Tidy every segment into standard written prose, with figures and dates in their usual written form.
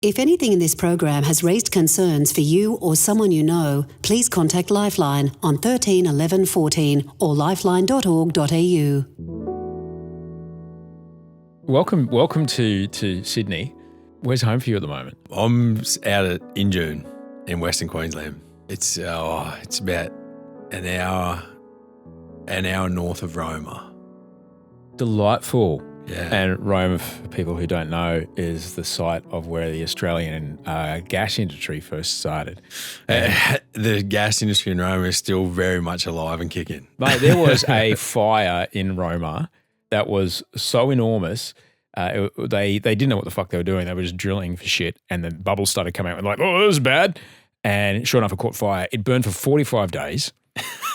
If anything in this program has raised concerns for you or someone you know, please contact Lifeline on 13 11 14 or lifeline.org.au. Welcome to Sydney. Where's home for you at the moment? I'm out at Injune in Western Queensland. It's about an hour north of Roma. Delightful. Yeah. And Roma, for people who don't know, is the site of where the Australian gas industry first started. The gas industry in Roma is still very much alive and kicking. Mate, there was a fire in Roma that was so enormous. They didn't know what the fuck they were doing. They were just drilling for shit, and the bubbles started coming out and like, oh, this is bad. And sure enough, it caught fire. It burned for 45 days.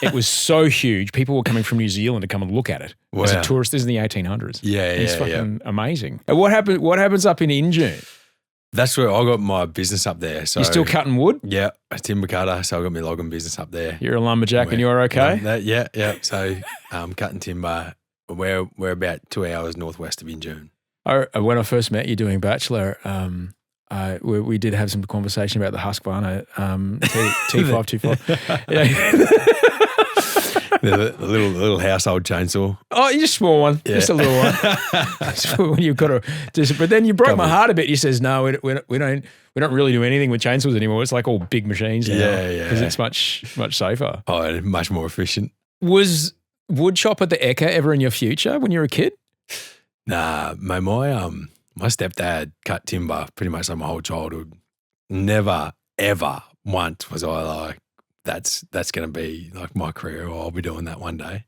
It was so huge. People were coming from New Zealand to come and look at it as a tourist. This is in the 1800s. It's fucking amazing. And what happens up in Injune? That's where I got my business up there. So You're still cutting wood? Yeah, a timber cutter. So I got my logging business up there. You're a lumberjack and you're okay? Yeah. So cutting timber. We're about 2 hours northwest of Injune. When I first met you doing Bachelor, we did have some conversation about the Husqvarna T525. The little household chainsaw. Oh, you just small one, just a little one. When you've got but then you broke my heart a bit. You says, no, we don't really do anything with chainsaws anymore. It's like all big machines now. Yeah. Because it's much safer. Oh, and much more efficient. Was wood chop at the Ekka ever in your future when you were a kid? Nah, my stepdad cut timber pretty much like my whole childhood. Never, ever once was I like, that's going to be like my career, or I'll be doing that one day.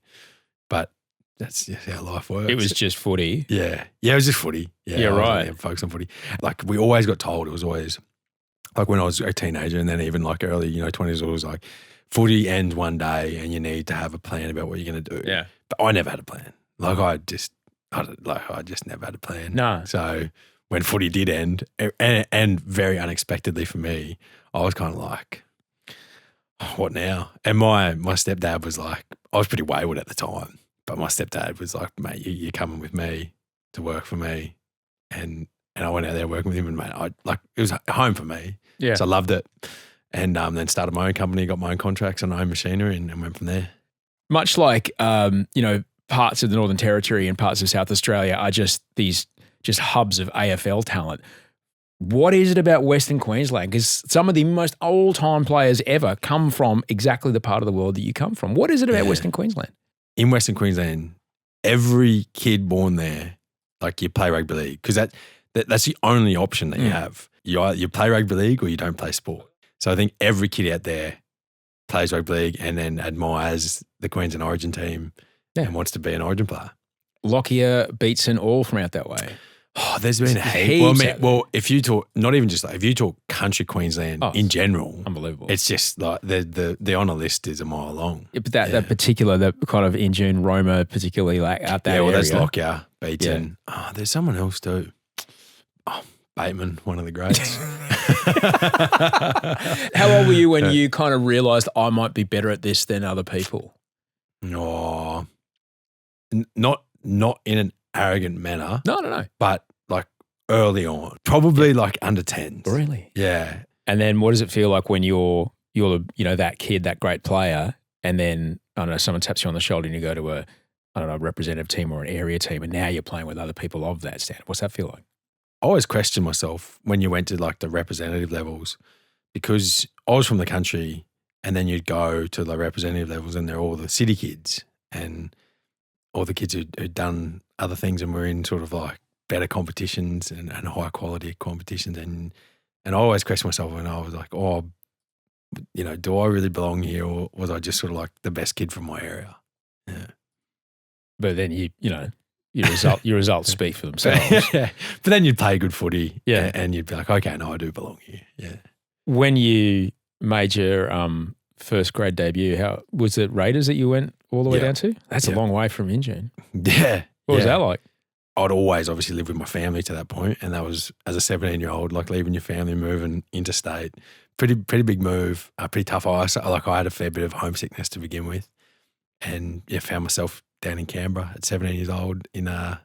But that's just how life works. It was just footy. Yeah, it was just footy. Yeah, right. Focus on footy. Like we always got told, it was always like when I was a teenager, and then even like early 20s, it was like footy ends one day and you need to have a plan about what you're going to do. Yeah. But I never had a plan. Like I just never had a plan. No. So when footy did end, and very unexpectedly for me, I was kind of like, oh, what now? And my stepdad was like, I was pretty wayward at the time, but my stepdad was like, mate, you're coming with me to work for me. And I went out there working with him, and mate, it was home for me. Yeah. So I loved it. And then started my own company, got my own contracts on my own machinery, and went from there. Much like, parts of the Northern Territory and parts of South Australia are just these hubs of AFL talent. What is it about Western Queensland? Because some of the most old-time players ever come from exactly the part of the world that you come from. What is it about Western Queensland? In Western Queensland, every kid born there, like you play rugby league, because that's the only option that you have. You play rugby league or you don't play sport. So I think every kid out there plays rugby league and then admires the Queensland Origin team and wants to be an Origin player. Lockyer, Beatson, all from out that way. Oh, there's been a heap. Well, if you talk, not even just like, if you talk country Queensland in general, unbelievable. It's just like the honour list is a mile long. Yeah, but that particular, that kind of Injune, Roma, particularly like out there. Yeah, well, that's Lockyer, Beatson. Yeah. Oh, there's someone else too. Oh, Bateman, one of the greats. How old were you when you kind of realised I might be better at this than other people? Oh, not in an arrogant manner. No. But like early on, probably like under 10s. Really? Yeah. And then what does it feel like when you're that kid, that great player, and then, I don't know, someone taps you on the shoulder and you go to a representative team or an area team, and now you're playing with other people of that standard. What's that feel like? I always questioned myself when you went to like the representative levels, because I was from the country, and then you'd go to the representative levels and they're all the city kids and all the kids who'd done other things and were in sort of like better competitions and high quality competitions. And I always questioned myself, and I was like, oh, do I really belong here, or was I just sort of like the best kid from my area? Yeah. But then your results speak for themselves. Yeah. But then you'd play good footy, yeah, and you'd be like, okay, no, I do belong here. Yeah. When you made your first grade debut, how was it? Raiders that you went all the way down to? That's a long way from Injune. Yeah. What was that like? I'd always obviously lived with my family to that point, and that was, as a 17-year-old, like leaving your family, moving interstate, pretty big move, pretty tough. I had a fair bit of homesickness to begin with, and found myself down in Canberra at 17 years old in a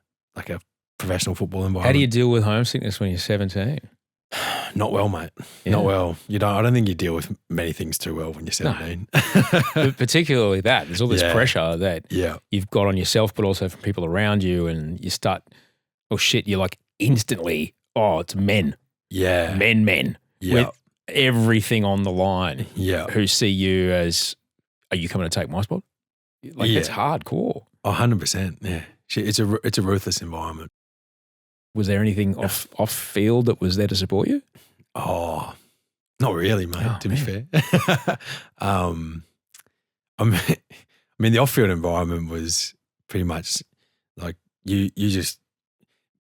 professional football environment. How do you deal with homesickness when you're 17? Not well, mate. Yeah. Not well. I don't think you deal with many things too well when you're 17. But particularly that. There's all this pressure that you've got on yourself, but also from people around you, and you start, oh shit, you're like instantly, oh, it's men. Yeah. Men. Yeah. With everything on the line. Yeah. Who see you as, are you coming to take my spot? Like it's hardcore. 100%. Yeah. It's a ruthless environment. Was there anything off field that was there to support you? Oh, not really, mate, to be fair. I mean, the off-field environment was pretty much like you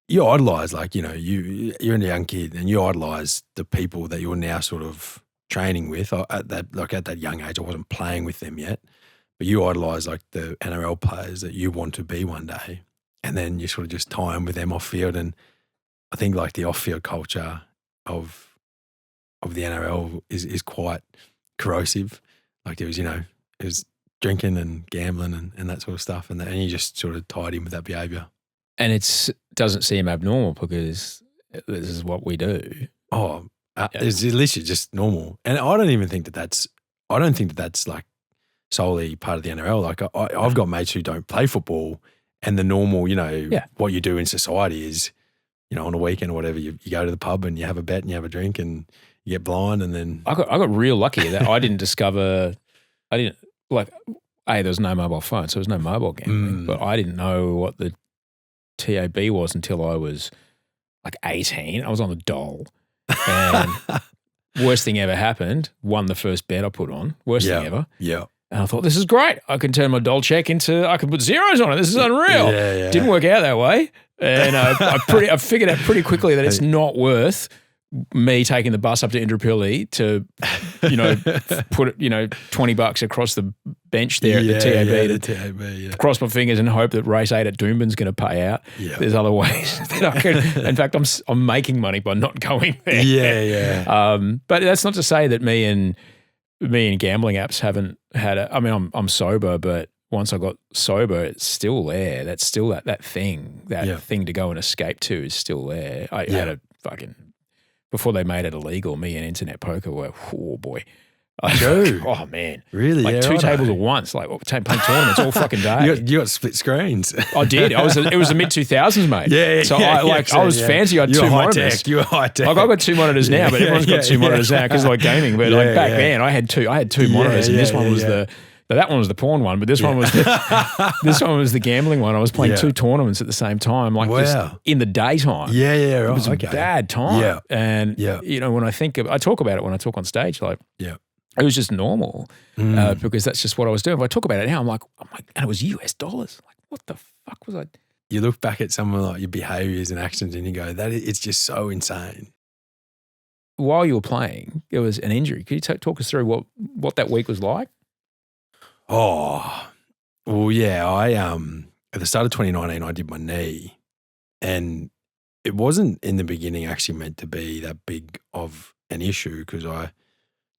idolize, like, you're a young kid and you idolize the people that you're now sort of training with. At that young age, I wasn't playing with them yet, but you idolize like the NRL players that you want to be one day. And then you sort of just tie in with them off field. And I think like the off field culture of the NRL is quite corrosive. Like it was drinking and gambling and that sort of stuff. And you just sort of tied in with that behaviour. And it doesn't seem abnormal because this is what we do. Oh, it's literally just normal. And I don't even think that's like solely part of the NRL. Like I've got mates who don't play football. And the normal, what you do in society is, on a weekend or whatever, you go to the pub and you have a bet and you have a drink and you get blind and then… I got real lucky that I didn't there was no mobile phone, so there was no mobile gambling. But I didn't know what the TAB was until I was like 18. I was on the dole. And worst thing ever happened, won the first bet I put on. Worst thing ever. Yeah. And I thought, this is great. I can turn my doll check I can put zeros on it. This is unreal. Yeah. Didn't work out that way. And I figured out pretty quickly that it's not worth me taking the bus up to Indooroopilly to, put $20 across the bench there at the TAB cross my fingers and hope that race 8 at Doombin's going to pay out. Yeah. There's other ways that I can. In fact, I'm making money by not going there. Yeah. But that's not to say that me and gambling apps haven't had I'm sober, but once I got sober, it's still there. That's still that thing. That thing to go and escape to is still there. I had a fucking… Before they made it illegal, me and internet poker were, oh boy. Oh man. Really? Like two tables at once, like playing tournaments all fucking day. You got split screens. I did. It was the mid-2000s, mate. Yeah. So I was fancy. I had two monitors. You were high tech. Like I've got two monitors now, but everyone's got two monitors now because like gaming. But back then I had two monitors, and this one was that one was the porn one, but this one was the gambling one. I was playing two tournaments at the same time, like just in the daytime. Yeah. It was a bad time. Yeah. And when I talk about it when I talk on stage, like it was just normal because that's just what I was doing. If I talk about it now, I'm like, and it was US dollars. Like, what the fuck was I? You look back at some of like your behaviours and actions, and you go, it's just so insane. While you were playing, there was an injury. Could you talk us through what that week was like? Oh, well, yeah. I at the start of 2019, I did my knee, and it wasn't in the beginning actually meant to be that big of an issue because I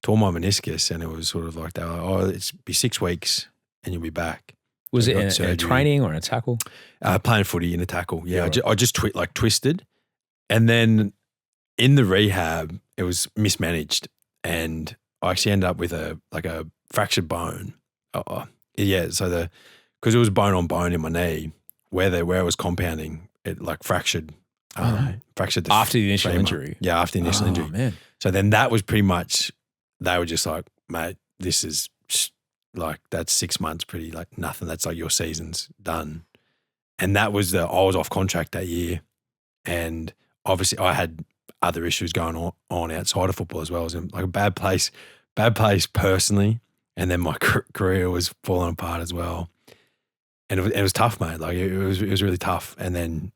tore my meniscus, and it was sort of like they were like, oh, it's be 6 weeks and you'll be back. Was it in a training or in a tackle? Playing footy in a tackle. Yeah, I just twisted, and then in the rehab, it was mismanaged, and I actually ended up with a fractured bone. So because it was bone on bone in my knee, where it was compounding, it like fractured. Fractured after the initial injury. Yeah, after the initial injury. Man. So then that was pretty much. They were just like, mate, this is like that's 6 months, pretty like nothing. That's like your season's done. And that was I was off contract that year, and obviously I had other issues going on outside of football as well. I was in like a bad place personally. And then my career was falling apart as well, and it was tough, mate. Like it was really tough. And then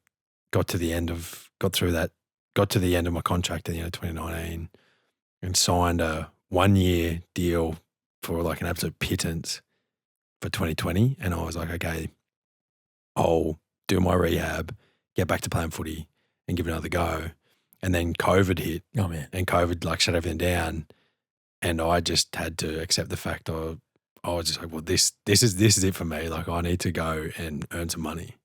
got to the end of my contract at the end of 2019, and signed a 1-year deal for like an absolute pittance for 2020. And I was like, okay, I'll do my rehab, get back to playing footy, and give it another go. And then COVID hit. Oh man! And COVID like shut everything down. And I just had to accept the fact I was just like, well, this is it for me. Like I need to go and earn some money.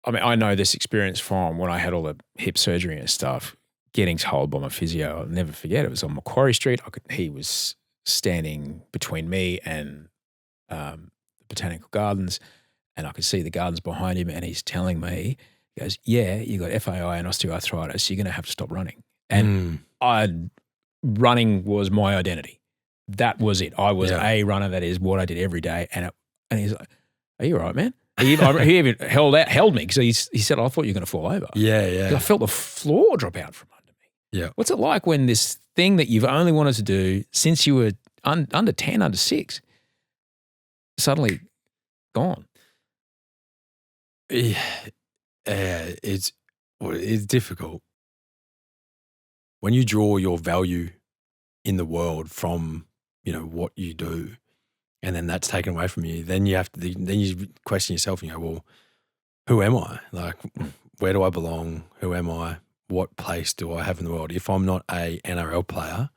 I mean, I know this experience from when I had all the hip surgery and stuff. getting told by my physio, I'll never forget, it was on Macquarie Street. He was standing between me and the Botanical Gardens, and I could see the gardens behind him, and he's telling me, he goes, yeah, you got FAI and osteoarthritis, you're going to have to stop running. And running was my identity. That was it. I was a runner. That is what I did every day. And he's like, are you all right, man? He even held me because he said, I thought you were going to fall over. Yeah, yeah. 'Cause I felt the floor drop out from under me. Yeah. What's it like when this thing that you've only wanted to do since you were under 10, under 6, suddenly gone? Yeah, it's difficult. When you draw your value in the world from, what you do, and then that's taken away from you, then you question yourself and you go, well, who am I? Like, where do I belong? Who am I? What place do I have in the world? If I'm not a NRL player,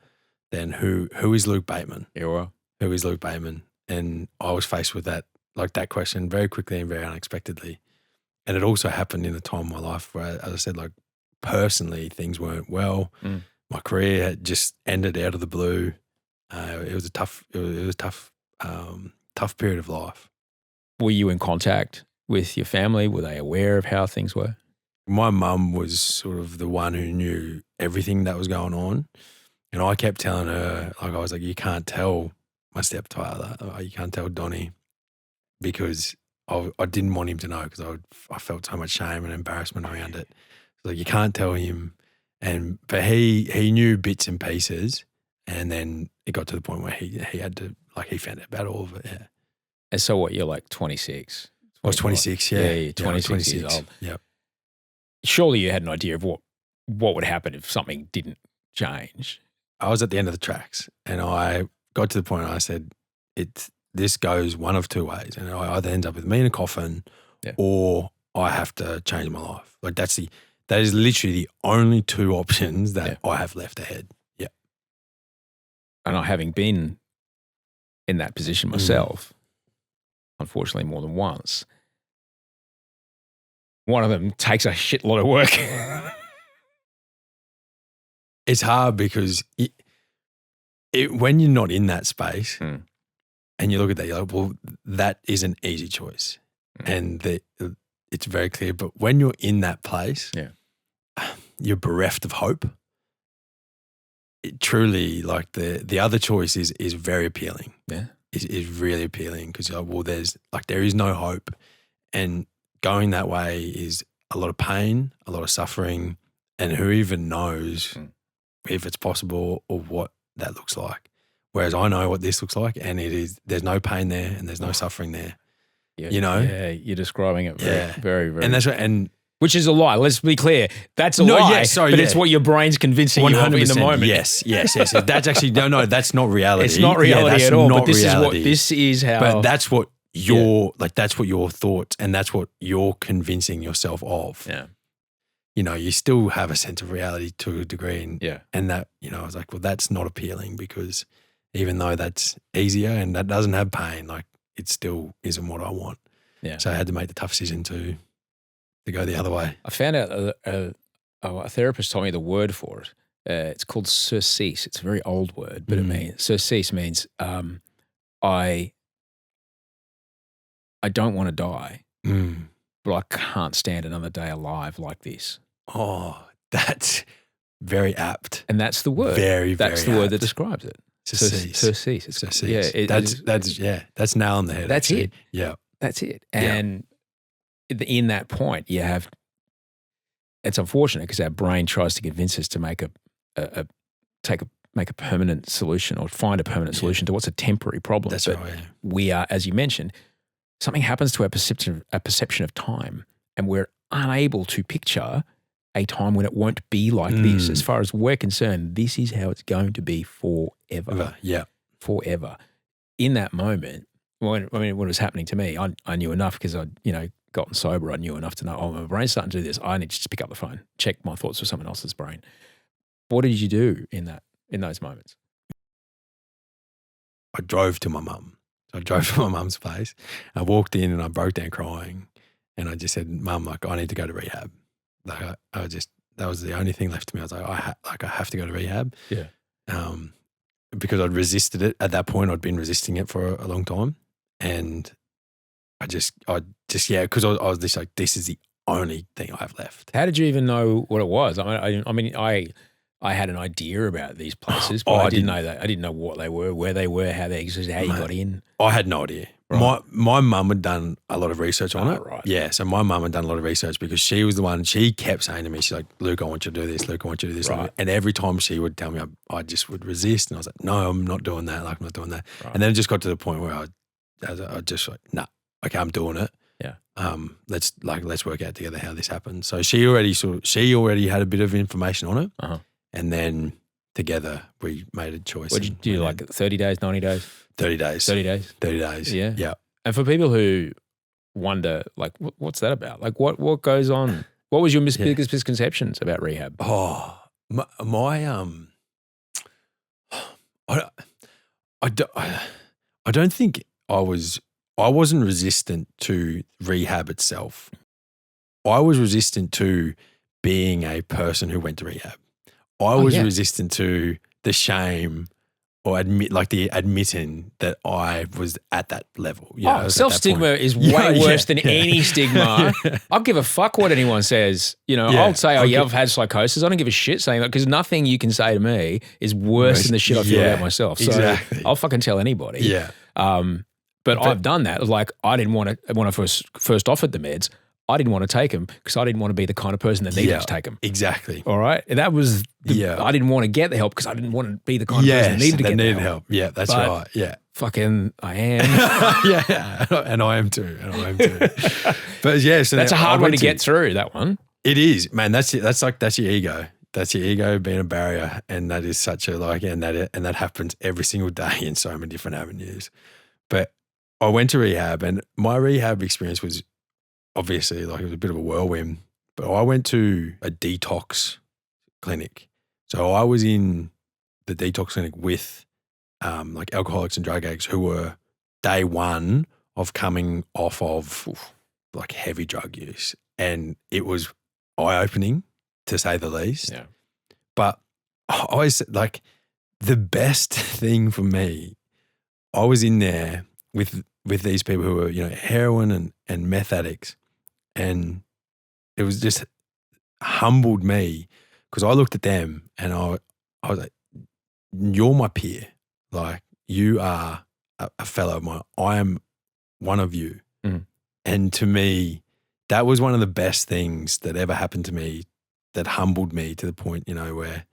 then who is Luke Bateman? Yeah, well. Who is Luke Bateman? And I was faced with that question very quickly and very unexpectedly. And it also happened in a time in my life where, as I said, like personally, things weren't well. My career had just ended out of the blue. It was a tough period of life. Were you in contact with your family? Were they aware of how things were? My mum was sort of the one who knew everything that was going on. And I kept telling her, I was like, you can't tell my stepfather, you can't tell Donnie, because I didn't want him to know, because I felt so much shame and embarrassment around it. So you can't tell him. But he knew bits and pieces, and then it got to the point where he had to, he found out about all of it, yeah. And so what, you're like 26? I was 26, yeah. Yeah, you're 26 years old. Yep. Surely you had an idea of what would happen if something didn't change. I was at the end of the tracks, and I got to the point where I said, this goes one of two ways, and I either end up with me in a coffin, or I have to change my life. Like that is literally the only two options that I have left ahead. Yeah. And I, having been in that position myself, unfortunately more than once, one of them takes a shitload of work. It's hard because when you're not in that space and you look at that, you're like, well, that is an easy choice. And it's very clear. But when you're in that place, you're bereft of hope. It truly, like the other choice is very appealing. Yeah. Is really appealing, because you're like, well, there is no hope. And going that way is a lot of pain, a lot of suffering, and who even knows if it's possible or what that looks like. Whereas I know what this looks like, and there's no pain there and there's no suffering there. Yeah, Yeah, you're describing it very, very. And that's right. Which is a lie. Let's be clear. That's a lie. Yeah, sorry, but it's what your brain's convincing you of in the moment. Yes. That's actually no. That's not reality. It's not reality at all. But this reality. is how. But that's what that's what your thoughts, and that's what you're convincing yourself of. Yeah. You still have a sense of reality to a degree, and that I was like, well, that's not appealing, because even though that's easier and that doesn't have pain, like it still isn't what I want. Yeah. So I had to make the tough decision to go the other way. I found out a therapist told me the word for it. It's called surcease. It's a very old word, but it means surcease means I don't want to die, but I can't stand another day alive like this. Oh, that's very apt. And that's the word. That's the word that describes it. Surcease. That's nail on the head. That's it. Yeah. That's it. And in that point, it's unfortunate because our brain tries to convince us to make a permanent solution, or find a permanent solution to what's a temporary problem. That's right. Yeah. We are, as you mentioned, something happens to our perception of time, and we're unable to picture a time when it won't be like this. As far as we're concerned, this is how it's going to be forever. Forever. In that moment, when it was happening to me, I knew enough, because I'd gotten sober. I knew enough to know, my brain's starting to do this. I need to just pick up the phone, check my thoughts with someone else's brain. What did you do in those moments? I drove to my mum. So I drove to my mum's place. I walked in and I broke down crying, and I just said, Mum, like, I need to go to rehab. Like, was the only thing left to me. I was like, I have to go to rehab. Yeah. Because I'd resisted it at that point. I'd been resisting it for a long time, and I just because I was just like, this is the only thing I have left. How did you even know what it was? I had an idea about these places, but I didn't know that. I didn't know what they were, where they were, how they existed, how you got in. I had no idea. Right. My mum had done a lot of research on it. Right. Yeah, so my mum had done a lot of research because she was the one, she kept saying to me, she's like, Luke, I want you to do this. Luke, I want you to do this. Right. And every time she would tell me, I just would resist. And I was like, no, I'm not doing that. Like, I'm not doing that. Right. And then it just got to the point where I just like, nah, okay, I'm doing it. Yeah. Let's work out together how this happened. So she already had a bit of information on it. Uh-huh. And then together we made a choice. What did you do, like 30 days, 90 days? 30 days. 30 days? 30 days. Yeah. Yeah. And for people who wonder, like, what's that about? Like, what goes on? What was your biggest misconceptions about rehab? Oh, I don't think I wasn't resistant to rehab itself. I was resistant to being a person who went to rehab. I was resistant to the shame or admitting that I was at that level. Self-stigma is way worse than any stigma. I'll give a fuck what anyone says. I'll say, I've had psychosis. I don't give a shit saying that because nothing you can say to me is worse than the shit I feel about myself. So exactly. I'll fucking tell anybody. Yeah. But I've done that. Like, I didn't want to, when I first offered the meds, I didn't want to take them because I didn't want to be the kind of person that needed to take them. Exactly. All right? And that was, I didn't want to get the help because I didn't want to be the kind of person that needed to get the help. Yeah, that's right. Yeah. Fucking, I am. Yeah, and I am too. But yeah, so that's a hard way to get through, that one. It is, man. That's your ego. That's your ego being a barrier, and that is such a and that happens every single day in so many different avenues. But I went to rehab, and my rehab experience was obviously like it was a bit of a whirlwind. But I went to a detox clinic, so I was in the detox clinic with like alcoholics and drug addicts who were day one of coming off of like heavy drug use, and it was eye-opening to say the least. Yeah. But I always like the best thing for me, I was in there with these people who were, heroin and meth addicts, and it was just humbled me because I looked at them and I was like, you're my peer. Like, you are a fellow of mine. I am one of you. Mm. And to me, that was one of the best things that ever happened to me, that humbled me to the point, where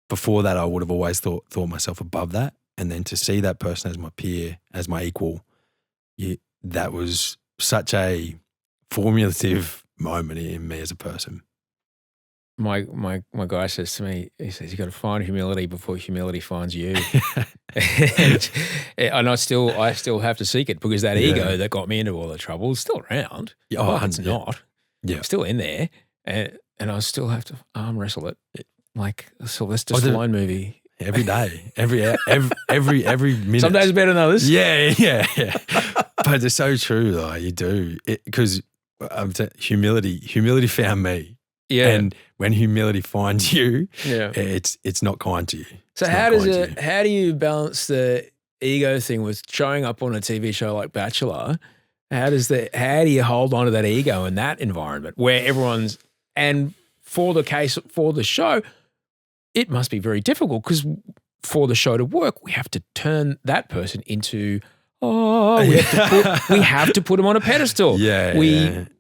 before that I would have always thought myself above that. And then to see that person as my peer, as my equal, that was such a formulative moment in me as a person. My guy says to me, he says, you got to find humility before humility finds you. and I still have to seek it because that ego that got me into all the trouble is still around. It's not. Yeah. Still in there. And I still have to arm wrestle it. Like a Sylvester Stallone movie. Every day. Every minute. Some days better than others. Yeah. But it's so true, though. You do. Because humility found me. Yeah. And when humility finds you, it's not kind to you. So how do you balance the ego thing with showing up on a TV show like Bachelor? How do you hold on to that ego in that environment where everyone's, and for the show, it must be very difficult because for the show to work, we have to turn that person into, we have to put them on a pedestal. Yeah.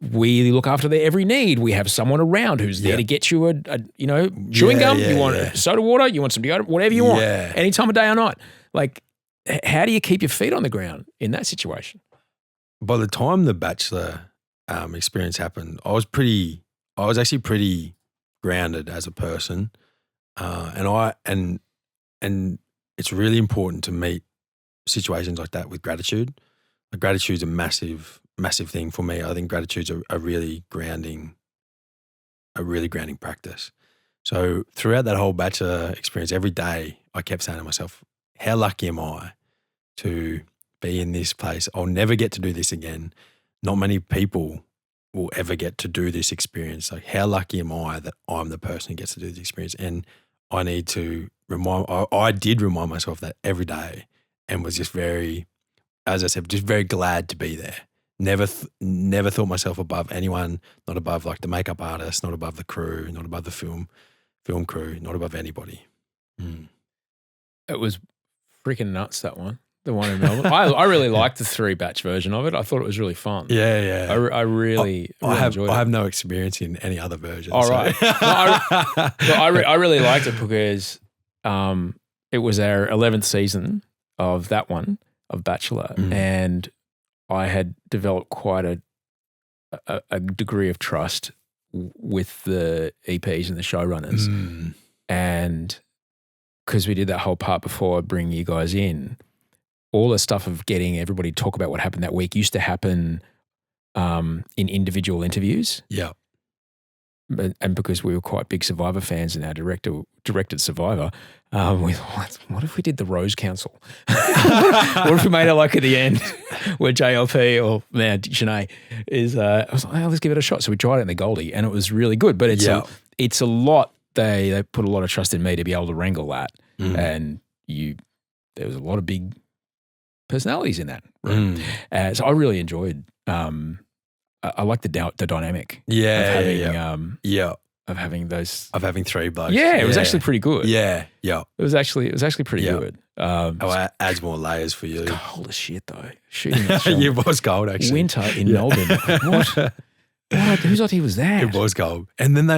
We look after their every need. We have someone around who's there to get you a chewing gum. You want soda water. You want some deodorant, whatever you want, any time of day or night. Like, how do you keep your feet on the ground in that situation? By the time the Bachelor experience happened, I was actually pretty grounded as a person, and it's really important to meet situations like that with gratitude. Like, gratitude's a massive thing for me. I think gratitude's a really grounding practice. So throughout that whole Bachelor experience, every day I kept saying to myself, how lucky am I to be in this place? I'll never get to do this again. Not many people will ever get to do this experience. Like, how lucky am I that I'm the person who gets to do this experience? And I need to I did remind myself that every day, and was just very, as I said, just very glad to be there. Never thought myself above anyone, not above like the makeup artist, not above the crew, not above the film crew, not above anybody. It was freaking nuts, that one. The one in Melbourne. I really liked the 3-batch version of it. I thought it was really fun. Yeah. I really enjoyed it. I have no experience in any other version. All right. So. I really liked it because it was our 11th season of that one, of Bachelor, and I had developed quite a degree of trust with the EPs and the showrunners. And because we did that whole part before bringing you guys in, all the stuff of getting everybody to talk about what happened that week used to happen in individual interviews. Yeah. And because we were quite big Survivor fans and our directed Survivor, we thought, what if we did the Rose Council? What if we made it like at the end where JLP or now Janae is, I was like, oh, let's give it a shot. So we tried it in the Goldie and it was really good, but it's a lot. They put a lot of trust in me to be able to wrangle that. And there was a lot of big personalities in that room. So I really enjoyed, I like the dynamic. Of having those. Of having 3 blokes. Yeah, it was actually pretty good. Yeah. It was actually pretty good. It adds more layers for you. Cold as shit though. Shooting it was cold actually. Winter in Melbourne. What? Whose idea was that? It was cold. And then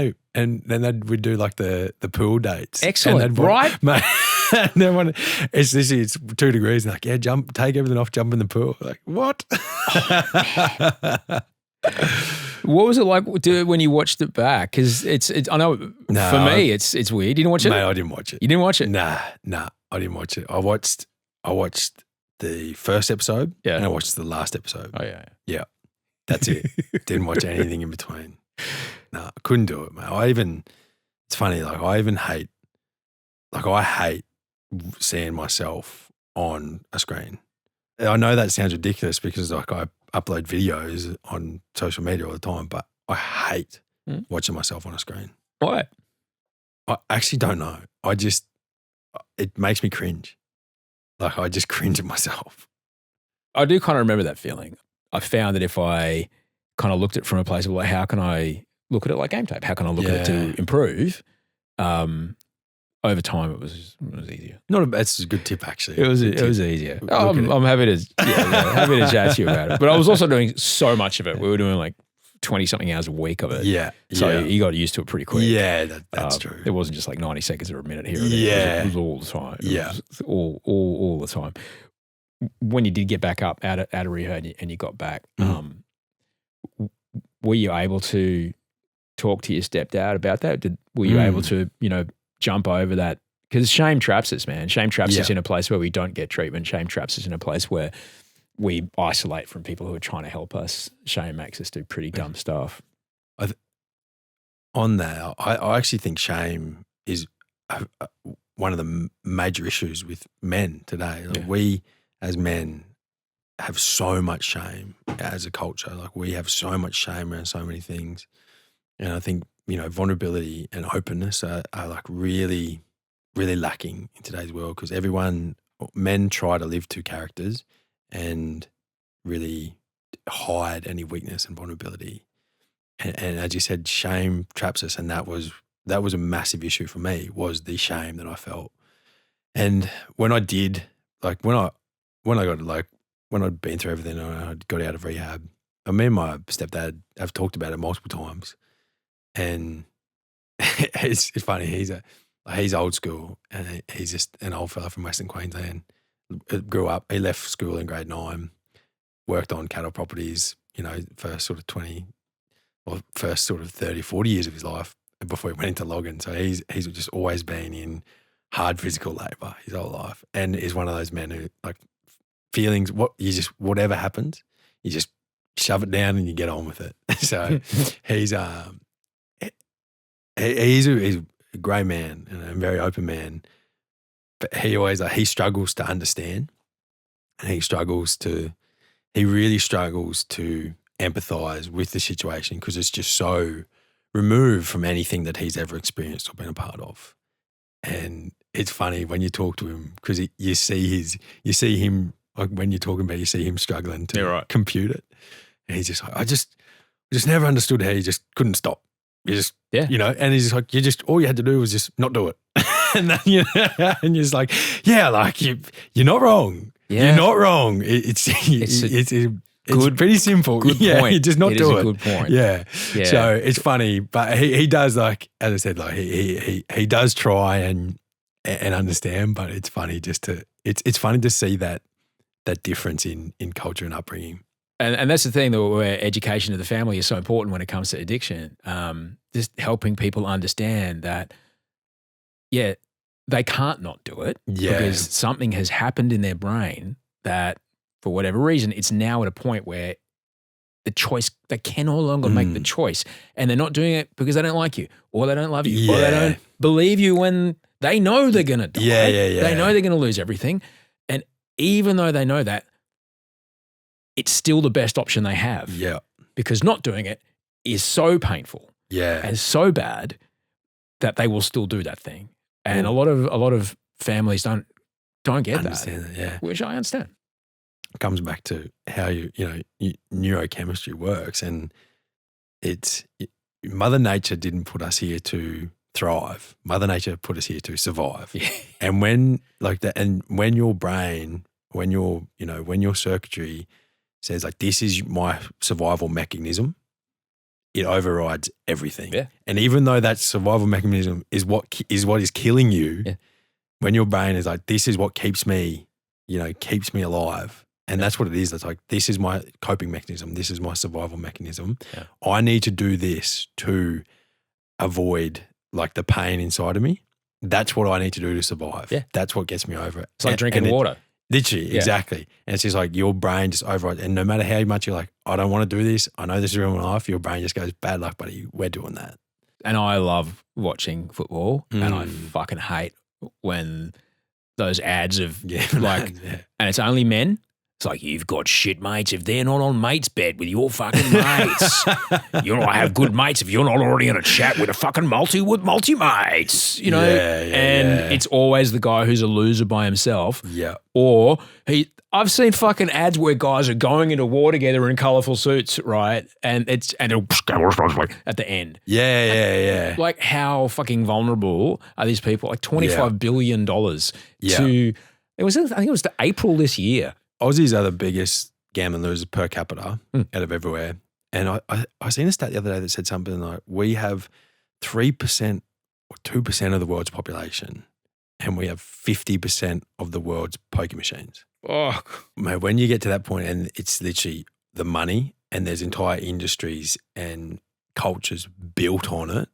we'd do like the pool dates. Excellent, right? Mate, and then it's 2 degrees. And like, yeah, take everything off, jump in the pool. Like, what? What was it like when you watched it back? Because I know for me it's weird. You didn't watch it? Mate, I didn't watch it. You didn't watch it? Nah, I didn't watch it. I watched the first episode and I watched the last episode. Oh yeah. Yeah. That's it. Didn't watch anything in between. No, I couldn't do it, mate. It's funny, like I hate seeing myself on a screen. I know that sounds ridiculous because like I upload videos on social media all the time, but I hate watching myself on a screen. Why? I actually don't know. It makes me cringe. Like I just cringe at myself. I do kind of remember that feeling. I found that if I kind of looked at it from a place of like, how can I look at it like game tape? How can I look at it to improve? Over time, it was easier. That's a good tip, actually. It was easier. I'm happy to happy to chat to you about it. But I was also doing so much of it. We were doing like 20-something hours a week of it. Yeah. So you got used to it pretty quick. Yeah, that's true. It wasn't just like 90 seconds or a minute here or there. Yeah. It was all the time. Yeah. It was all the time. When you did get back up out of rehab and you got back, were you able to talk to your stepdad about that? Were you able to, jump over that? Because shame traps us, man. Shame traps us in a place where we don't get treatment. Shame traps us in a place where we isolate from people who are trying to help us. Shame makes us do pretty dumb stuff. On that, I actually think shame is one of the major issues with men today. Like we as men have so much shame as a culture. Like we have so much shame around so many things. And I think, vulnerability and openness are like really, really lacking in today's world because men try to live 2 characters and really hide any weakness and vulnerability. And as you said, shame traps us. And that was a massive issue for me, was the shame that I felt. And when I did, like when I'd been through everything and I got out of rehab, me and my stepdad have talked about it multiple times. And it's funny, he's old school and he's just an old fella from Western Queensland. Grew up, he left school in grade 9, worked on cattle properties, first sort of 30, 40 years of his life before he went into logging. So he's just always been in hard physical labour his whole life, and is one of those men who like feelings. Whatever happens, you just shove it down and you get on with it. So he's a great man and a very open man, but he struggles to understand, and he really struggles to empathize with the situation because it's just so removed from anything that he's ever experienced or been a part of. And it's funny when you talk to him because you see him, like when you're talking about, you see him struggling to compute it. And he's just like, I just never understood how you just couldn't stop. You just, and he's just like, all you had to do was just not do it. And then, and you're just like, like you're not wrong. Yeah. You're not wrong. It's pretty simple. Good point. You just not do it. Good point. Yeah. So it's funny, but he does, like, as I said, like he does try and understand, but it's funny it's funny to see that difference in culture and upbringing. And that's the thing, though, where education of the family is so important when it comes to addiction. Just helping people understand that, they can't not do it because something has happened in their brain that, for whatever reason, it's now at a point where the choice, they can no longer make the choice. And they're not doing it because they don't like you or they don't love you or they don't believe you when they know they're going to die. They know they're going to lose everything. And even though they know that, it's still the best option they have. Yeah. Because not doing it is so painful. Yeah. And so bad that they will still do that thing. And a lot of families don't get understand that, which I understand. It comes back to how neurochemistry works, and it's Mother Nature didn't put us here to thrive. Mother Nature put us here to survive. Yeah. And when when your brain, when your circuitry says like, this is my survival mechanism, it overrides everything. Yeah. And even though that survival mechanism is what is killing you, when your brain is like, this is what keeps me alive. And that's what it is. It's like, this is my coping mechanism. This is my survival mechanism. Yeah. I need to do this to avoid like the pain inside of me. That's what I need to do to survive. Yeah. That's what gets me over it. It's like drinking water. Literally, exactly. And it's just like your brain just overrides. And no matter how much you're like, I don't want to do this, I know this is real life, your brain just goes, bad luck, buddy, we're doing that. And I love watching football and I fucking hate when those ads of and it's only men. It's like, you've got shit mates if they're not on mates bed with your fucking mates. I have good mates if you're not already in a chat with a fucking multi mates, and it's always the guy who's a loser by himself. Yeah. Or I've seen fucking ads where guys are going into war together in colourful suits, right? And it'll at the end. Yeah. Like, how fucking vulnerable are these people? Like $25 billion to, I think it was to April this year. Aussies are the biggest gambling losers per capita out of everywhere. And I seen a stat the other day that said something like, we have 3% or 2% of the world's population and we have 50% of the world's poker machines. Oh, mate, when you get to that point and it's literally the money and there's entire industries and cultures built on it,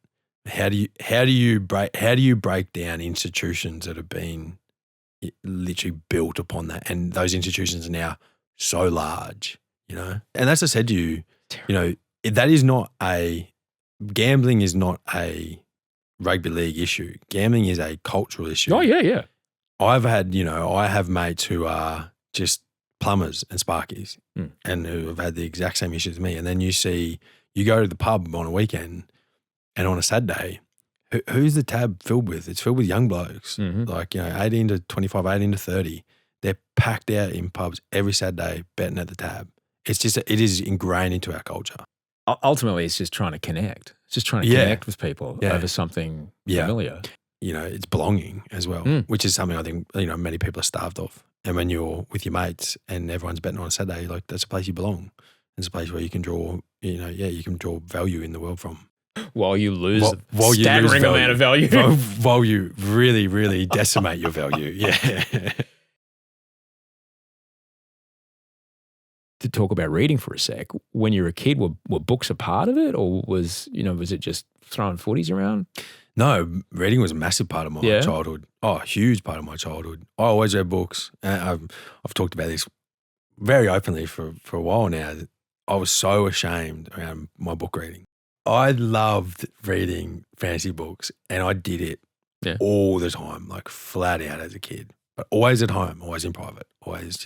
how do you break down institutions that have been literally built upon that, and those institutions are now so large, and as I said to you, that is not gambling is not a rugby league issue. Gambling is a cultural issue. Oh yeah. I have mates who are just plumbers and sparkies and who have had the exact same issues as me, and then you go to the pub on a weekend and on a Saturday, who's the tab filled with? It's filled with young blokes, 18 to 25, 18 to 30. They're packed out in pubs every Saturday betting at the tab. It's just, it is ingrained into our culture. Ultimately, it's just trying to connect. It's just trying to connect with people over something familiar. It's belonging as well, which is something I think, many people are starved of. And when you're with your mates and everyone's betting on a Saturday, like, that's a place you belong. It's a place where you can draw, you can draw value in the world from. While you lose a staggering amount of value. While you really, really decimate your value. Yeah. To talk about reading for a sec, when you were a kid, were books a part of it, or was it just throwing footies around? No, reading was a massive part of my childhood. Oh, a huge part of my childhood. I always read books. I've talked about this very openly for a while now. I was so ashamed around my book reading. I loved reading fantasy books and I did it all the time, like flat out as a kid, but always at home, always in private, always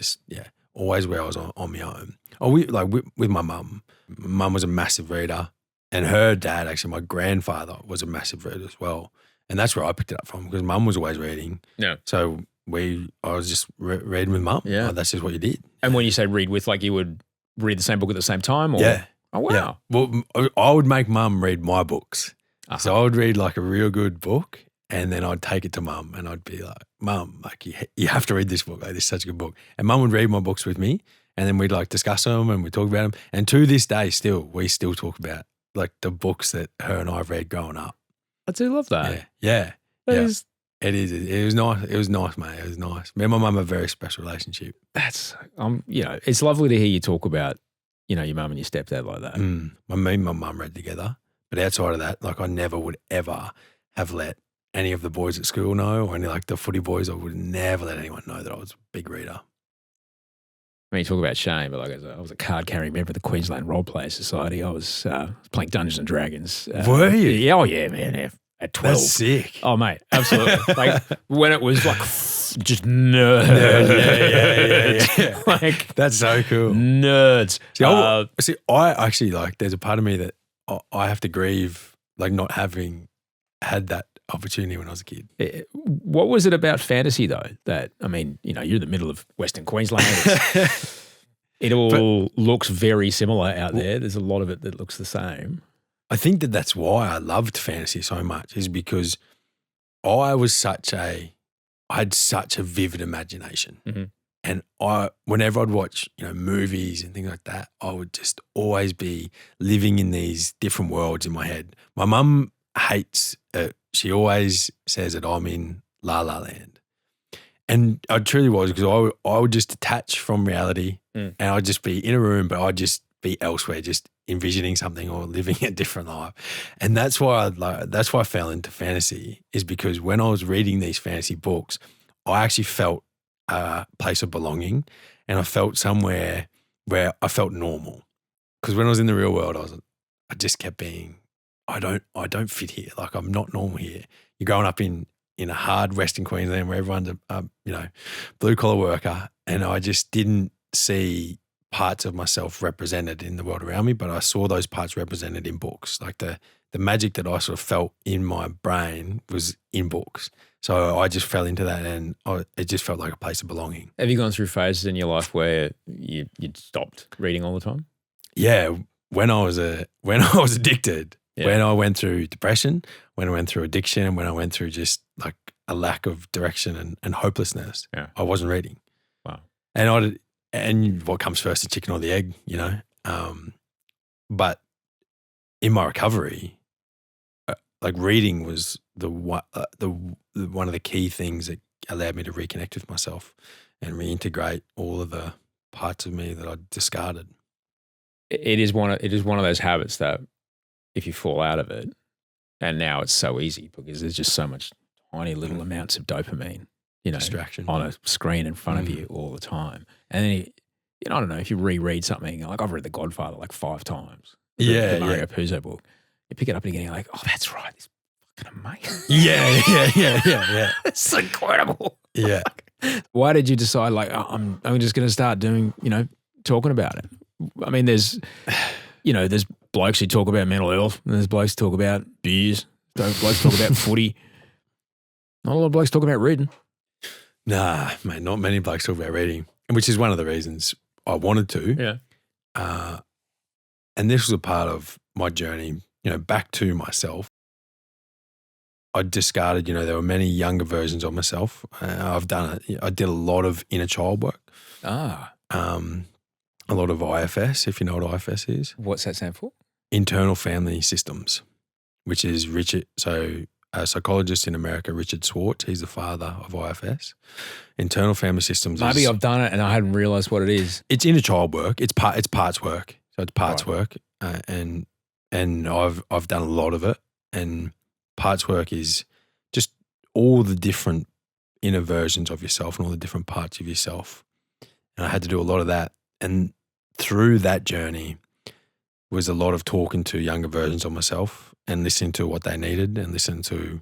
always where I was on my own. With my mum. Mum was a massive reader, and her dad, actually, my grandfather, was a massive reader as well. And that's where I picked it up from, because mum was always reading. Yeah. So I was just reading with mum. Yeah. That's just what you did. And when you say read with, like you would read the same book at the same time? Or? Yeah. Oh, wow. Yeah. Well, I would make mum read my books. Uh-huh. So I would read like a real good book, and then I'd take it to mum and I'd be like, Mum, like you have to read this book. Like, this is such a good book. And mum would read my books with me, and then we'd like discuss them and we'd talk about them. And to this day we still talk about like the books that her and I read growing up. I do love that. Yeah. That yeah. is- It is. It was nice. It was nice, mate. It was nice. Me and my mum have a very special relationship. That's, it's lovely to hear you talk about, your mum and your stepdad like that. Me and my mum read together. But outside of that, like I never would ever have let any of the boys at school know, or any like the footy boys. I would never let anyone know that I was a big reader. I mean, you talk about shame, but like I was a card-carrying member of the Queensland Role Players Society. I was playing Dungeons and Dragons. Were you? Yeah, oh yeah, man. Yeah, at 12. That's sick. Oh, mate, absolutely. Like when it was like just nerds. Yeah. Like That's so cool. nerds. I actually like. There's a part of me that I have to grieve, like not having had that opportunity when I was a kid. What was it about fantasy though? That you're in the middle of Western Queensland. It all looks very similar out there. There's a lot of it that looks the same. I think that's why I loved fantasy so much, is because I had such a vivid imagination. Mm-hmm. And whenever I'd watch, movies and things like that, I would just always be living in these different worlds in my head. My mum hates it. She always says that I'm in La La Land. And I truly was, because I would just detach from reality and I'd just be in a room, but I'd just be elsewhere, just envisioning something or living a different life. And that's why I fell into fantasy, is because when I was reading these fantasy books, I actually felt a place of belonging, and I felt somewhere where I felt normal. Because when I was in the real world, I just kept being, I don't fit here. Like, I'm not normal here. You're growing up in a hard Western Queensland where everyone's a blue collar worker, and I just didn't see parts of myself represented in the world around me, but I saw those parts represented in books. Like the magic that I sort of felt in my brain was in books. So I just fell into that, and it just felt like a place of belonging. Have you gone through phases in your life where you'd stopped reading all the time? Yeah, when I was addicted, Yeah. when I went through depression, when I went through addiction, when I went through just like a lack of direction and hopelessness, I wasn't reading. Wow. And what comes first, the chicken or the egg, But in my recovery, like reading was one of the key things that allowed me to reconnect with myself and reintegrate all of the parts of me that I discarded. It is one of those habits that if you fall out of it, and now it's so easy because there's just so much tiny little amounts of dopamine, Distraction on a screen in front of you all the time. And then, I don't know, if you reread something, like I've read The Godfather like 5 times. The Mario Puzo book. You pick it up again, you're like, oh, that's right. It's fucking amazing. Yeah. It's incredible. Yeah. Why did you decide, like, I'm just going to start doing, talking about it? I mean, there's blokes who talk about mental health, and there's blokes who talk about beers, blokes talk about footy. Not a lot of blokes talk about reading. Nah, mate, not many blokes talk about reading, which is one of the reasons I wanted to. Yeah. And this was a part of my journey, back to myself. I discarded, there were many younger versions of myself. I've done it. I did a lot of inner child work. A lot of IFS, if you know what IFS is. What's that stand for? Internal Family Systems, which is Richard. So a psychologist in America, Richard Schwartz, he's the father of IFS. Internal Family Systems. Maybe I've done it and I hadn't realised what it is. It's inner child work. It's parts work. So it's parts work, and I've done a lot of it. And parts work is just all the different inner versions of yourself and all the different parts of yourself. And I had to do a lot of that. And through that journey was a lot of talking to younger versions of myself and listening to what they needed and listening to,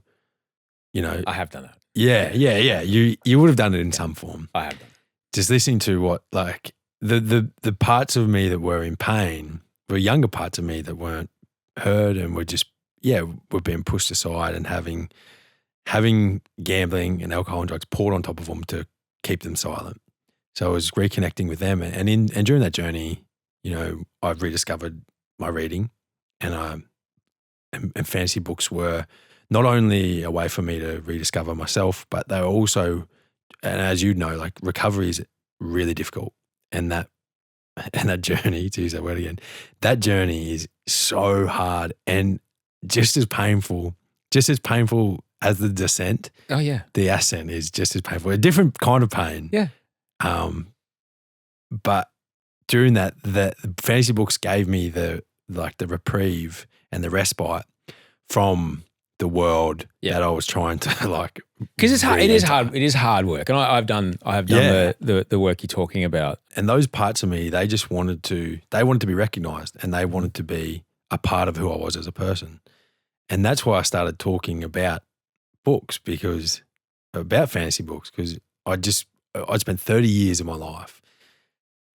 I have done that. Yeah. You would have done it in some form. I have done. Just listening to what, like, the parts of me that were in pain were younger parts of me that weren't heard and were just, were being pushed aside and having gambling and alcohol and drugs poured on top of them to keep them silent. So I was reconnecting with them. And during that journey, I've rediscovered my reading and fantasy books were not only a way for me to rediscover myself, but they were also, and as you know, like recovery is really difficult. And that journey, to use that word again, that journey is so hard and just as painful as the descent. Oh yeah. The ascent is just as painful. A different kind of pain. Yeah. But during that, the fantasy books gave me the reprieve and the respite from the world that I was trying to like. Because it's hard. It is hard. It is hard work, and I have done the work you're talking about. And those parts of me, they just wanted to be recognized, and they wanted to be a part of who I was as a person. And that's why I started talking about books, about fantasy books, because I'd spent 30 years of my life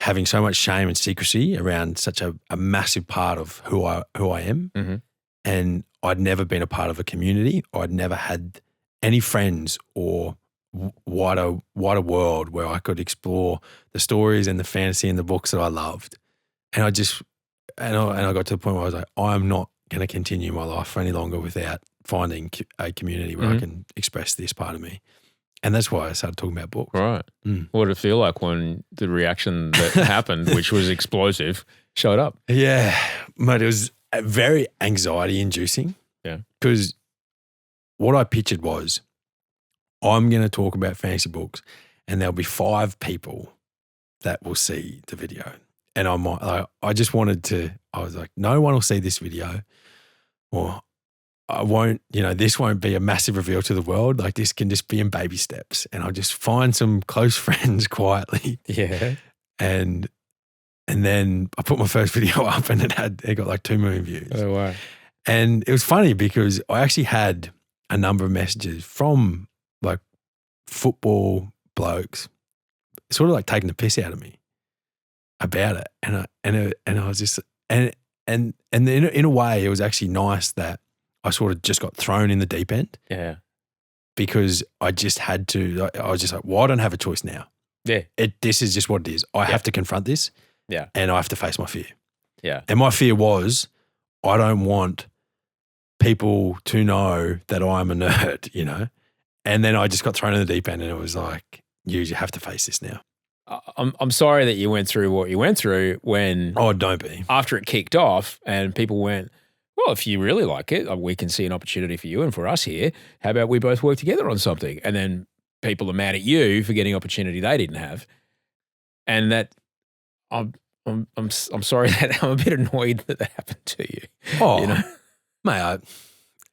having so much shame and secrecy around such a massive part of who I am. Mm-hmm. And I'd never been a part of a community. I'd never had any friends or wider world where I could explore the stories and the fantasy and the books that I loved. And I got to the point where I was like, I'm not going to continue my life for any longer without finding a community where I can express this part of me. And that's why I started talking about books. Right. What did it feel like when the reaction that happened, which was explosive, showed up? Yeah, mate, it was very anxiety inducing. Yeah. Because what I pictured was, I'm going to talk about fantasy books and there'll be 5 people that will see the video. And I was like, no one will see this video, or I won't, this won't be a massive reveal to the world. Like this can just be in baby steps, and I'll just find some close friends quietly. Yeah. And then I put my first video up and it got like 2 million views. Oh, wow. And it was funny because I actually had a number of messages from like football blokes, sort of like taking the piss out of me about it. And I was just, and in a way it was actually nice that I sort of just got thrown in the deep end. Yeah. Because I just had to, I was just like, well, I don't have a choice now. Yeah. This is just what it is. I have to confront this. Yeah. And I have to face my fear. Yeah. And my fear was, I don't want people to know that I'm a nerd, And then I just got thrown in the deep end and it was like, you have to face this now. I'm sorry that you went through what you went through when. Oh, don't be. After it kicked off and people went, well, if you really like it, we can see an opportunity for you and for us here. How about we both work together on something? And then people are mad at you for getting opportunity they didn't have. And that I'm sorry that I'm a bit annoyed that happened to you. Oh, mate,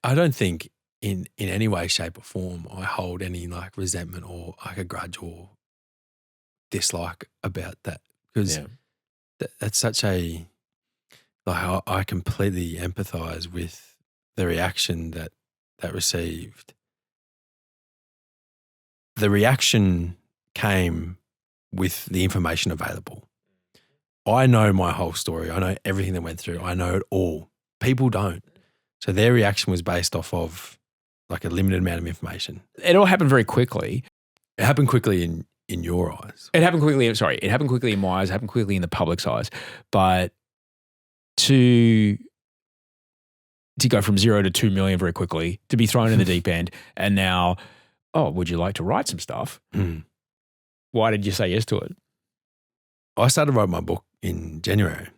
I don't think in any way, shape or form I hold any like resentment or like a grudge or dislike about that, because that's such a, like I completely empathize with the reaction that received. The reaction came with the information available. I know my whole story. I know everything that went through. I know it all. People don't. So their reaction was based off of like a limited amount of information. It all happened very quickly. It happened quickly in your eyes. It happened quickly in my eyes, it happened quickly in the public's eyes. But to go from 0 to 2 million very quickly, to be thrown in the deep end, and now, oh, would you like to write some stuff? Why did you say yes to it? I started writing my book in January,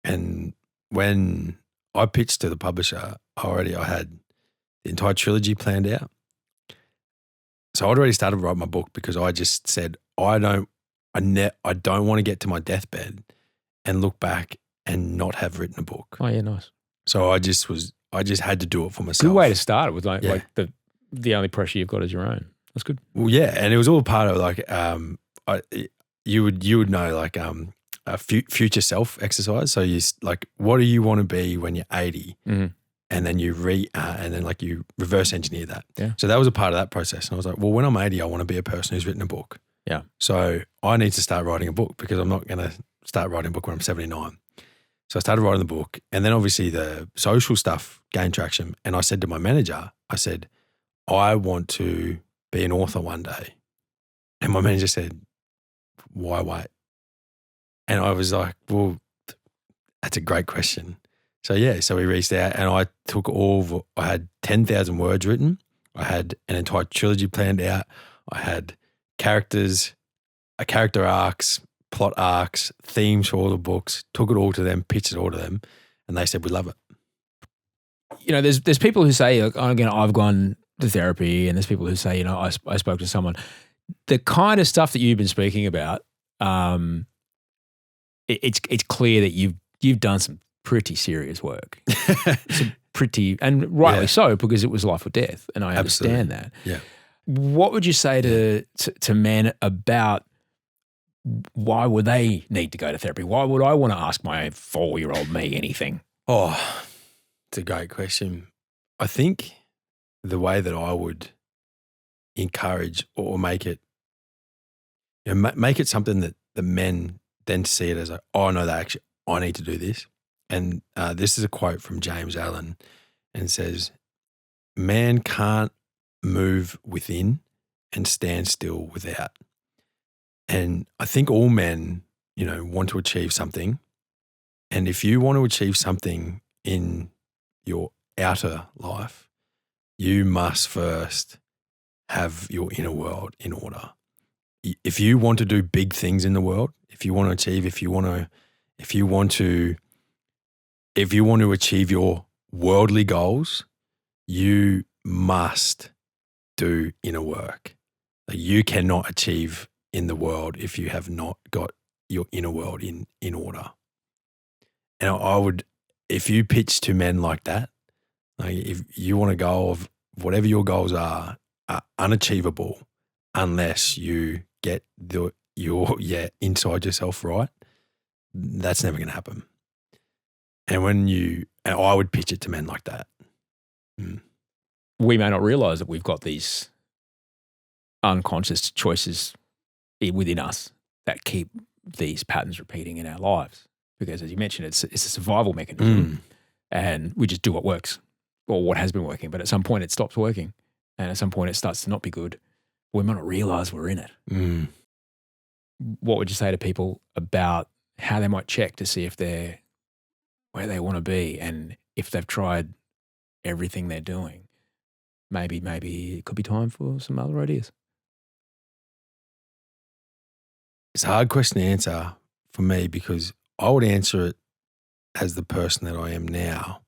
and when I pitched to the publisher, I had the entire trilogy planned out. So I'd already started writing my book because I just said, I don't want to get to my deathbed and look back and not have written a book. Oh yeah, nice. So I just had to do it for myself. Good way to start it with like the only pressure you've got is your own. That's good. Well, yeah, and it was all part of like you would know like a future self exercise. So you like, what do you want to be when you're 80? Mm-hmm. And then you reverse engineer that. Yeah. So that was a part of that process. And I was like, well, when I'm 80, I want to be a person who's written a book. Yeah. So I need to start writing a book because I'm not going to start writing a book when I'm 79. So I started writing the book, and then obviously the social stuff gained traction. And I said to my manager, I said, I want to be an author one day. And my manager said, why wait? And I was like, well, that's a great question. So yeah, so we reached out and I took I had 10,000 words written. I had an entire trilogy planned out. I had character arcs, plot arcs, themes for all the books, took it all to them, pitched it all to them, and they said, we love it. You know, there's people who say, like, I've gone to therapy, and there's people who say, I spoke to someone. The kind of stuff that you've been speaking about, it's clear that you've done some pretty serious work. And rightly so, because it was life or death, and I understand that. Yeah. What would you say to men about why would they need to go to therapy? Why would I want to ask my 4-year-old me anything? Oh, it's a great question. I think the way that I would encourage or make it, make it something that the men then see it as like, oh no, I need to do this. And this is a quote from James Allen, and it says, man can't move within and stand still without. And I think all men, want to achieve something. And if you want to achieve something in your outer life, you must first have your inner world in order. If you want to do big things in the world, if you want to achieve, if you want to achieve your worldly goals, you must do inner work. Like, you cannot achieve in the world if you have not got your inner world in order. And I would, if you pitch to men like that, like if you want a goal of whatever your goals are unachievable unless you get your inside yourself right, that's never going to happen. And I would pitch it to men like that. Mm. We may not realize that we've got these unconscious choices within us that keep these patterns repeating in our lives. Because as you mentioned, it's a survival mechanism, and we just do what works or what has been working. But at some point it stops working, and at some point it starts to not be good. We might not realize we're in it. Mm. What would you say to people about how they might check to see if they're where they want to be, and if they've tried everything they're doing, maybe it could be time for some other ideas? It's a hard question to answer for me because I would answer it as the person that I am now.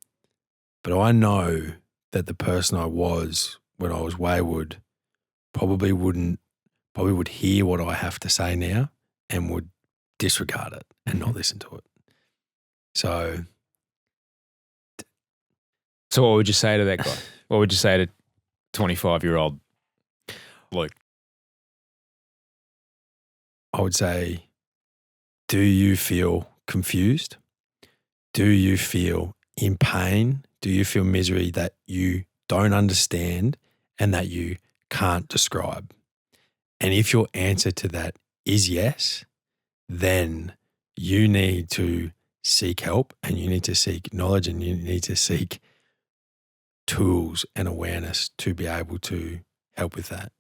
But I know that the person I was when I was wayward probably would hear what I have to say now and would disregard it and not listen to it. So what would you say to that guy? What would you say to 25-year-old Luke? I would say, do you feel confused? Do you feel in pain? Do you feel misery that you don't understand and that you can't describe? And if your answer to that is yes, then you need to seek help, and you need to seek knowledge, and you need to seek tools and awareness to be able to help with that.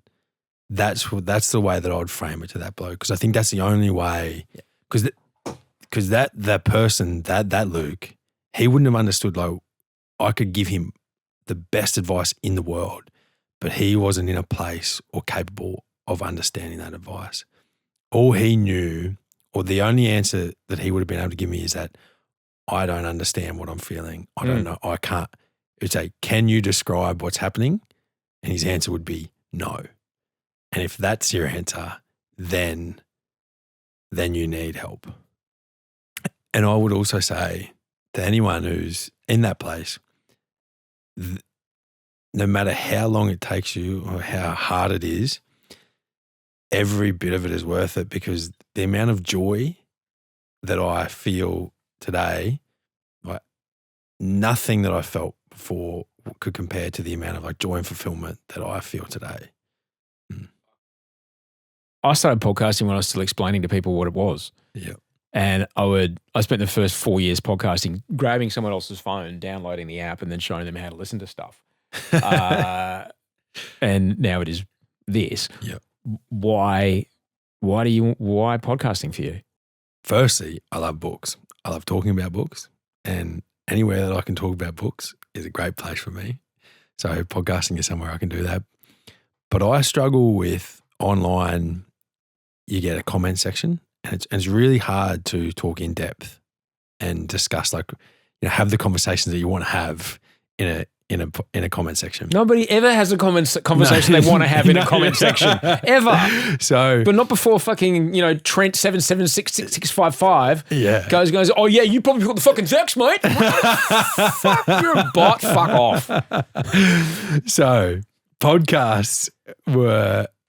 That's the way that I would frame it to that bloke, because I think that's the only way. Because that person, that Luke, he wouldn't have understood. Like, I could give him the best advice in the world, but he wasn't in a place or capable of understanding that advice. All he knew, or the only answer that he would have been able to give me, is that I don't understand what I'm feeling. I don't know. I can't. It's say, can you describe what's happening? And his answer would be no. And if that's your answer, then you need help. And I would also say to anyone who's in that place, no matter how long it takes you or how hard it is, every bit of it is worth it, because the amount of joy that I feel today, like nothing that I felt before could compare to the amount of like joy and fulfillment that I feel today. I started podcasting when I was still explaining to people what it was. Yeah. And I spent the first 4 years podcasting, grabbing someone else's phone, downloading the app, and then showing them how to listen to stuff. And now it is this. Yeah. Why podcasting for you? Firstly, I love books. I love talking about books, and anywhere that I can talk about books is a great place for me. So podcasting is somewhere I can do that. But I struggle with online, you get a comment section, and it's really hard to talk in depth and discuss, like, have the conversations that you want to have in a comment section. Nobody ever has a conversation they want to have in a comment section ever. So, but not before fucking Trent 7766655 goes. Oh yeah, you probably got the fucking text, mate. Fuck, you're a bot. Fuck off. So podcasts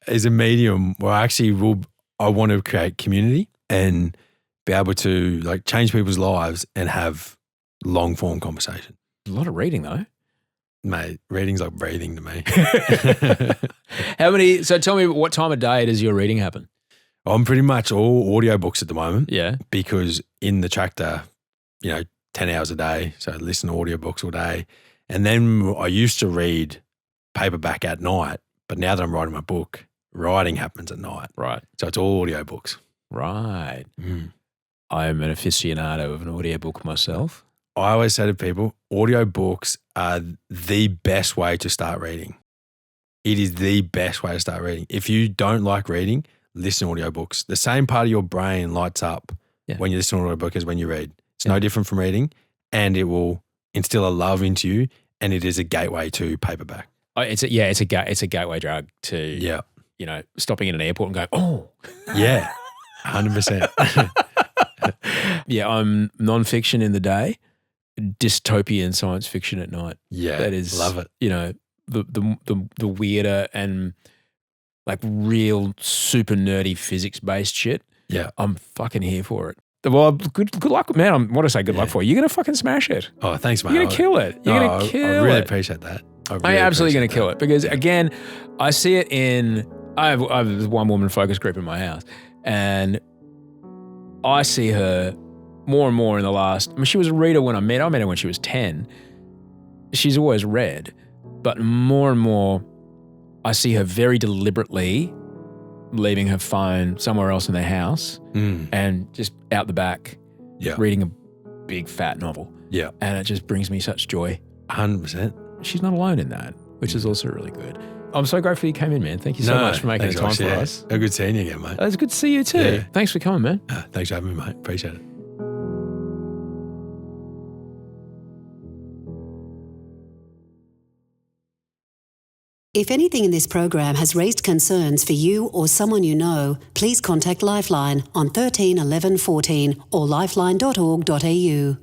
is a medium where I want to create community and be able to like change people's lives and have long form conversation. A lot of reading though. Mate, reading's like breathing to me. So tell me, what time of day does your reading happen? I'm pretty much all audiobooks at the moment. Yeah. Because in the tractor, 10 hours a day. So I listen to audiobooks all day. And then I used to read paperback at night, but now that I'm writing my book, writing happens at night. Right. So it's all audiobooks. Right. I'm an aficionado of an audiobook myself. I always say to people, audiobooks are the best way to start reading. It is the best way to start reading. If you don't like reading, listen to audiobooks. The same part of your brain lights up when you listen to an audiobook as when you read. It's no different from reading, and it will instill a love into you, and it is a gateway to paperback. It's a gateway drug to stopping in an airport and going, oh. Yeah, 100%. Yeah, I'm nonfiction in the day, dystopian science fiction at night. Yeah, that is, love it. The weirder and like real super nerdy physics based shit. Yeah, I'm fucking here for it. Well, good luck, man. What do I say? Good luck for you. You're gonna fucking smash it. Oh, thanks, mate. You're gonna kill it. You're gonna kill it. I really appreciate that. I'm absolutely gonna kill it because again, I see it in. I have this one woman focus group in my house, and I see her more and more in the last. I mean, she was a reader when I met her when she was 10. She's always read, but more and more, I see her very deliberately leaving her phone somewhere else in the house and just out the back reading a big fat novel. Yeah. And it just brings me such joy. 100%. She's not alone in that, which is also really good. I'm so grateful you came in, man. Thank you so much for making the time for us. Good seeing you again, mate. It's good to see you too. Yeah. Thanks for coming, man. Thanks for having me, mate. Appreciate it. If anything in this program has raised concerns for you or someone you know, please contact Lifeline on 13 11 14 or lifeline.org.au.